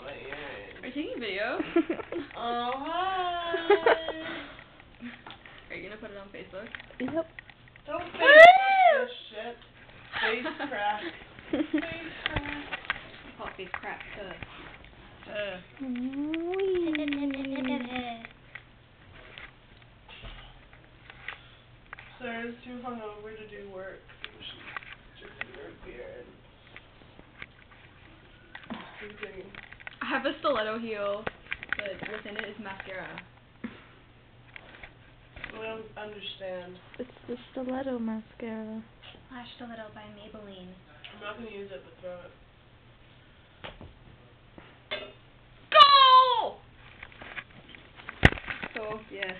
my earring. Are you taking a video? Oh, hi. Are you gonna put it on Facebook? Yep. Don't Facebook this shit. Face crack. Face crack. Call face crack. Sarah's too hungover to do work. She's drinking her beer and sleeping. I have a stiletto heel, but within it is mascara. I don't understand. It's the stiletto mascara. Lash Stiletto by Maybelline. I'm not gonna use it, but throw it. Go! So, yeah.